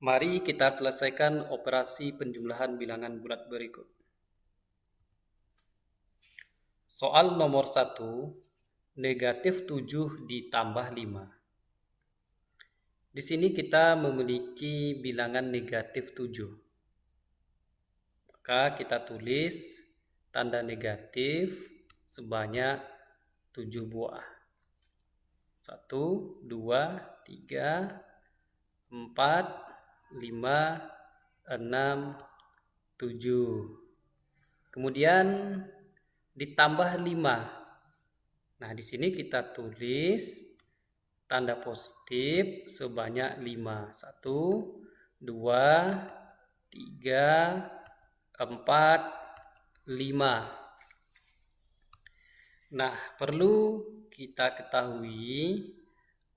Mari kita selesaikan operasi penjumlahan bilangan bulat berikut. Soal nomor 1, negatif 7 ditambah 5. Di sini kita memiliki bilangan negatif 7. Maka kita tulis tanda negatif sebanyak 7 buah. 1, 2, 3, 4, 5, 6, 7. Kemudian ditambah 5. Nah, di sini kita tulis tanda positif sebanyak 5. 1, 2, 3, 4, 5. Nah, perlu kita ketahui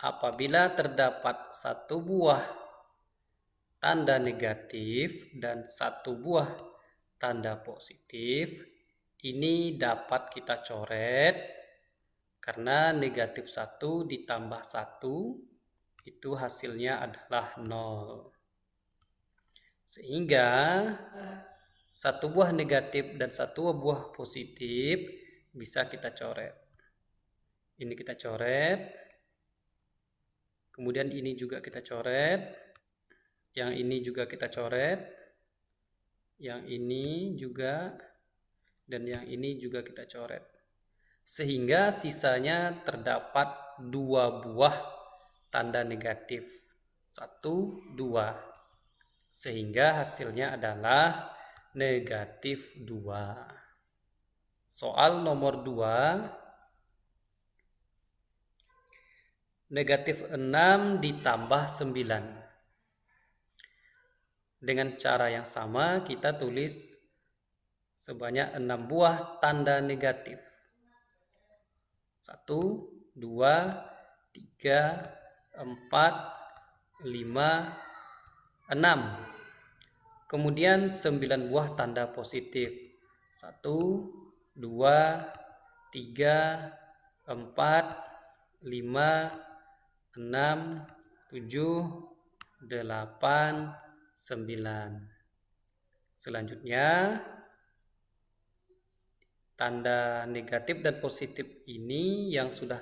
apabila terdapat satu buah tanda negatif dan satu buah tanda positif, ini dapat kita coret karena negatif 1 ditambah 1 itu hasilnya adalah 0. Sehingga satu buah negatif dan satu buah positif bisa kita coret. Ini kita coret. Kemudian ini juga kita coret. Yang ini juga kita coret. Yang ini juga. Dan yang ini juga kita coret. Sehingga sisanya terdapat 2 buah tanda negatif. 1, 2. Sehingga hasilnya adalah negatif 2. Soal nomor 2. Negatif 6 ditambah 9. Dengan cara yang sama kita tulis sebanyak 6 buah tanda negatif. 1, 2, 3, 4, 5, 6. Kemudian 9 buah tanda positif. 1, 2, 3, 4, 5, 6, 7, 8, 9. Selanjutnya, tanda negatif dan positif ini yang sudah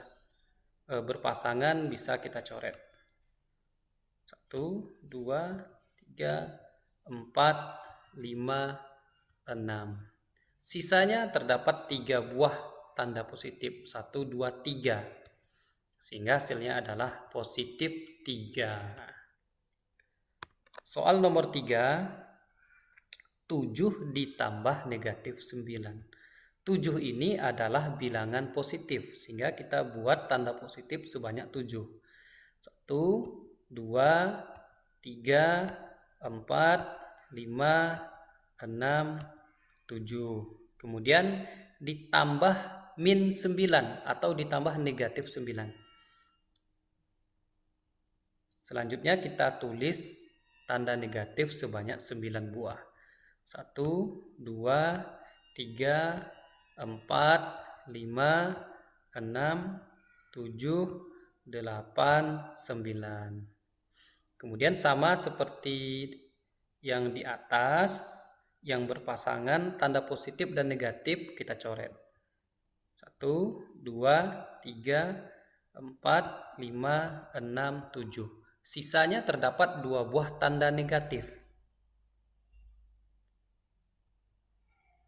berpasangan bisa kita coret. 1, 2, 3, 4, 5, 6. Sisanya terdapat 3 buah tanda positif. 1, 2, 3. Sehingga hasilnya adalah positif 3. Soal nomor 3. 7 ditambah negatif 9. 7 ini adalah bilangan positif. Sehingga kita buat tanda positif sebanyak 7. 1, 2, 3, 4, 5, 6, 7. Kemudian ditambah min 9 atau ditambah negatif 9. Selanjutnya kita tulis tanda negatif sebanyak 9 buah. 1, 2, 3, 4, 5, 6, 7, 8, 9. Kemudian sama seperti yang di atas, yang berpasangan tanda positif dan negatif kita coret. 1, 2, 3, 4, 5, 6, 7. Sisanya terdapat 2 buah tanda negatif.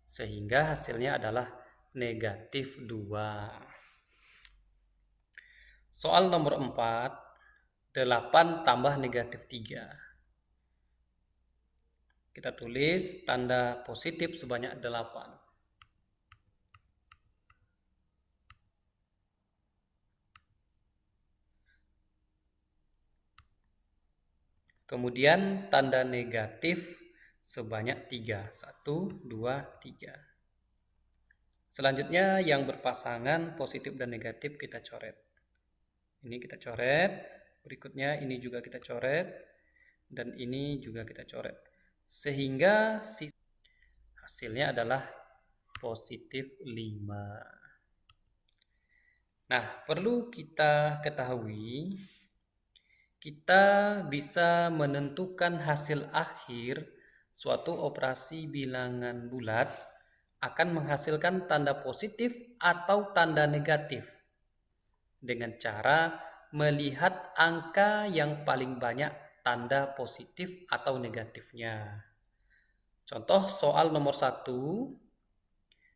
Sehingga hasilnya adalah negatif 2. Soal nomor 4. 8 tambah negatif 3. Kita tulis tanda positif sebanyak 8. Kemudian tanda negatif sebanyak 3. 1, 2, 3. Selanjutnya yang berpasangan positif dan negatif kita coret. Ini kita coret. Berikutnya ini juga kita coret. Dan ini juga kita coret. Sehingga hasilnya adalah positif 5. Nah, perlu kita ketahui kita bisa menentukan hasil akhir suatu operasi bilangan bulat akan menghasilkan tanda positif atau tanda negatif dengan cara melihat angka yang paling banyak tanda positif atau negatifnya. Contoh soal nomor 1,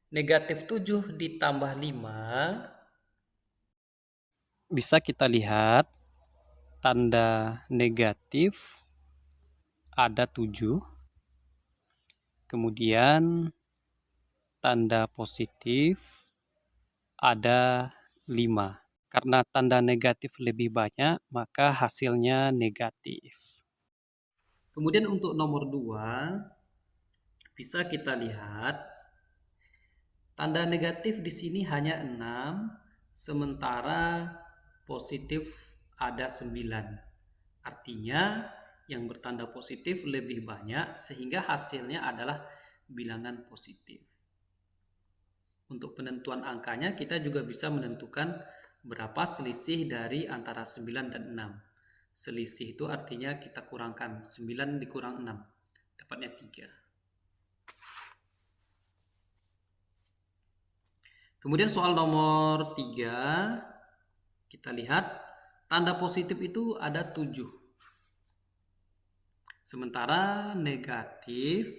negatif 7 ditambah 5, bisa kita lihat tanda negatif ada 7, kemudian tanda positif ada 5. Karena tanda negatif lebih banyak, maka hasilnya negatif. Kemudian untuk nomor 2, bisa kita lihat tanda negatif di sini hanya 6, sementara positif ada 9. Artinya yang bertanda positif lebih banyak sehingga hasilnya adalah bilangan positif. Untuk penentuan angkanya kita juga bisa menentukan berapa selisih dari antara 9 dan 6. Selisih itu artinya kita kurangkan 9 dikurang 6, dapatnya 3. Kemudian soal nomor 3, kita lihat tanda positif itu ada 7. Sementara negatif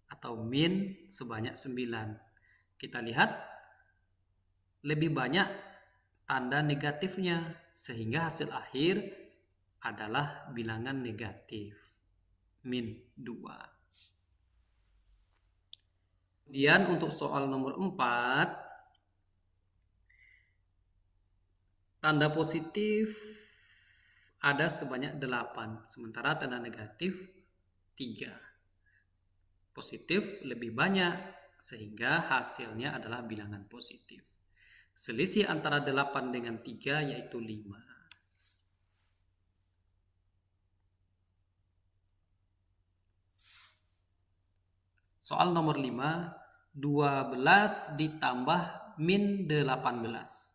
atau min sebanyak 9. Kita lihat lebih banyak tanda negatifnya sehingga hasil akhir adalah bilangan negatif, min 2. Kemudian untuk soal nomor 4, tanda positif ada sebanyak 8, sementara tanda negatif 3. Positif lebih banyak, sehingga hasilnya adalah bilangan positif. Selisih antara 8 dengan 3 yaitu 5. Soal nomor 5, 12 ditambah min 18.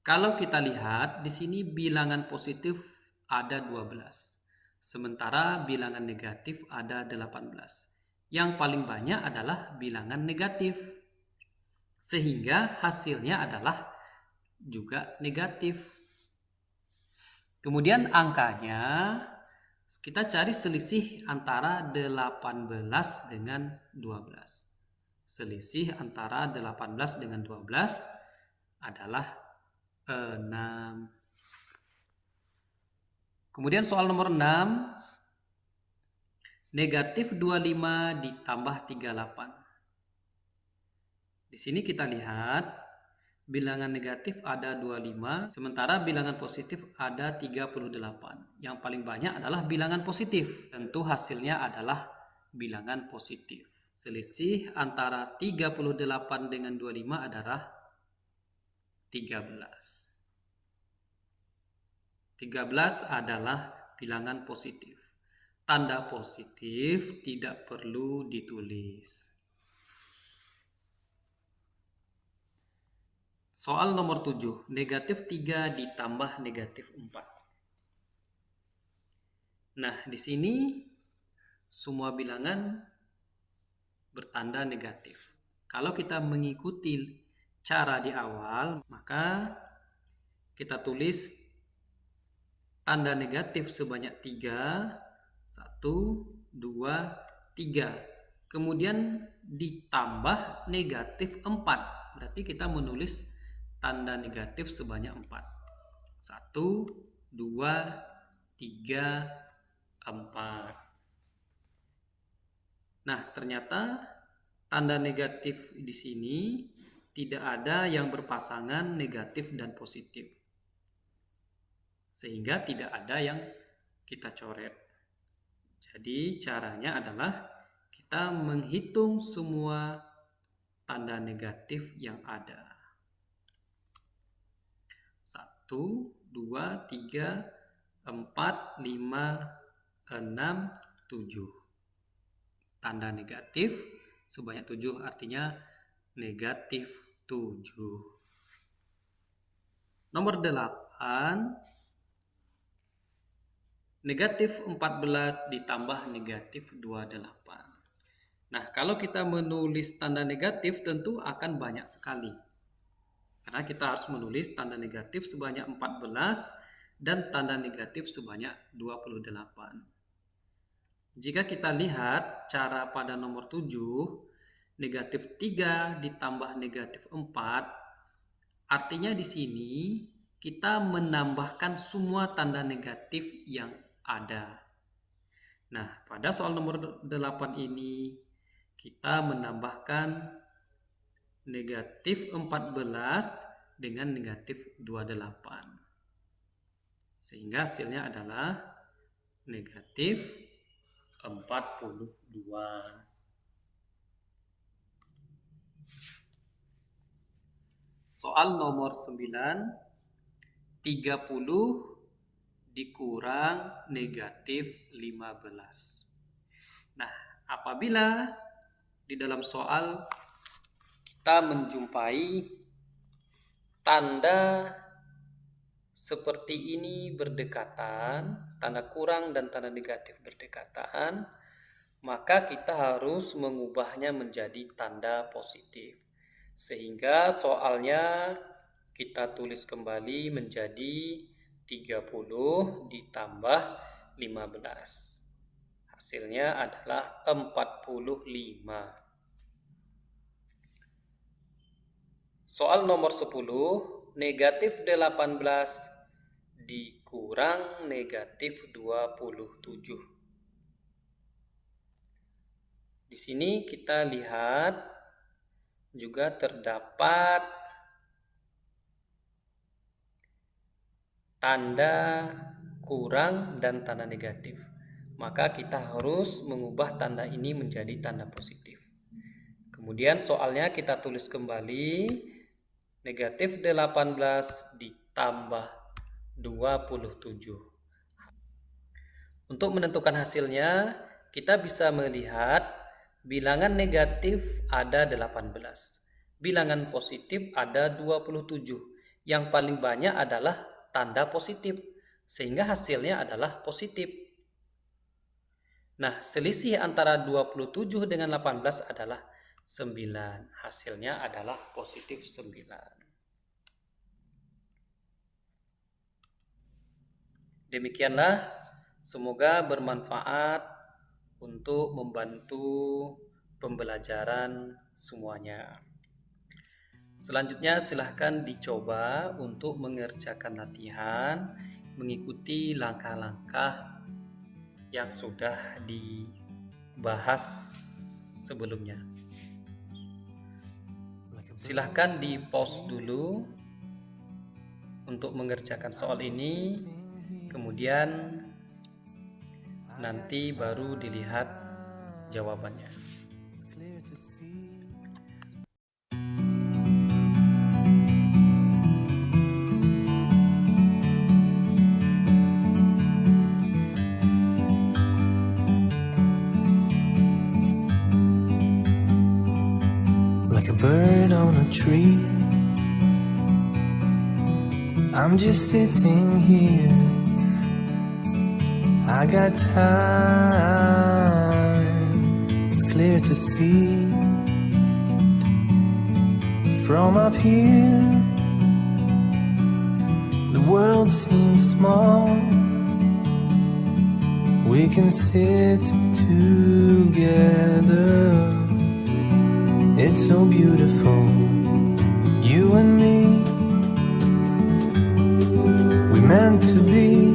Kalau kita lihat di sini bilangan positif ada 12, sementara bilangan negatif ada 18. Yang paling banyak adalah bilangan negatif, sehingga hasilnya adalah juga negatif. Kemudian angkanya kita cari selisih antara 18 dengan 12. Selisih antara 18 dengan 12 adalah 6. Kemudian soal nomor 6, negatif 25 ditambah 38. Di sini kita lihat bilangan negatif ada 25, sementara bilangan positif ada 38. Yang paling banyak adalah bilangan positif. Tentu hasilnya adalah bilangan positif. Selisih antara 38 dengan 25 adalah 13. 13 adalah bilangan positif. Tanda positif tidak perlu ditulis. Soal nomor 7, negatif 3 ditambah negatif 4. Nah, di sini semua bilangan bertanda negatif. Kalau kita mengikuti cara di awal, maka kita tulis tanda negatif sebanyak 3, 1, 2, 3. Kemudian ditambah negatif 4. Berarti kita menulis tanda negatif sebanyak 4. 1, 2, 3, 4. Nah, ternyata tanda negatif di sini tidak ada yang berpasangan negatif dan positif. Sehingga tidak ada yang kita coret. Jadi caranya adalah kita menghitung semua tanda negatif yang ada. 1, 2, 3, 4, 5, 6, 7. Tanda negatif sebanyak 7 artinya negatif 7. Nomor 8, Negatif 14 ditambah negatif 28. Nah, kalau kita menulis tanda negatif tentu akan banyak sekali. Karena kita harus menulis tanda negatif sebanyak 14 dan tanda negatif sebanyak 28. Jika kita lihat cara pada nomor 7, negatif 3 ditambah negatif 4, artinya di sini kita menambahkan semua tanda negatif yang ada. Nah, pada soal nomor 8 ini kita menambahkan negatif 14 dengan negatif 28. Sehingga hasilnya adalah negatif 42. Soal nomor 9, 30 dikurang negatif 15. Nah, apabila di dalam soal kita menjumpai tanda seperti ini berdekatan, tanda kurang dan tanda negatif berdekatan, maka kita harus mengubahnya menjadi tanda positif. Sehingga soalnya kita tulis kembali menjadi 30 ditambah 15. Hasilnya adalah 45. Soal nomor 10, negatif 18 dikurang negatif 27. Di sini kita lihat juga terdapat tanda kurang dan tanda negatif. Maka kita harus mengubah tanda ini menjadi tanda positif. Kemudian soalnya kita tulis kembali negatif 18 ditambah 27. Untuk menentukan hasilnya, kita bisa melihat bilangan negatif ada 18. Bilangan positif ada 27. Yang paling banyak adalah tanda positif, sehingga hasilnya adalah positif. Nah, selisih antara 27 dengan 18 adalah 9. Hasilnya adalah positif 9. Demikianlah, semoga bermanfaat untuk membantu pembelajaran semuanya. Selanjutnya silahkan dicoba untuk mengerjakan latihan, mengikuti langkah-langkah yang sudah dibahas sebelumnya. Silahkan di-pause dulu untuk mengerjakan soal ini, kemudian nanti baru dilihat jawabannya. Like a bird on a tree, I'm just sitting here. I got time, it's clear to see. From up here, the world seems small. We can sit together. It's so beautiful, you and me. We meant to be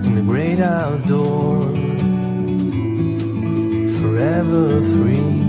in the great outdoors, forever free.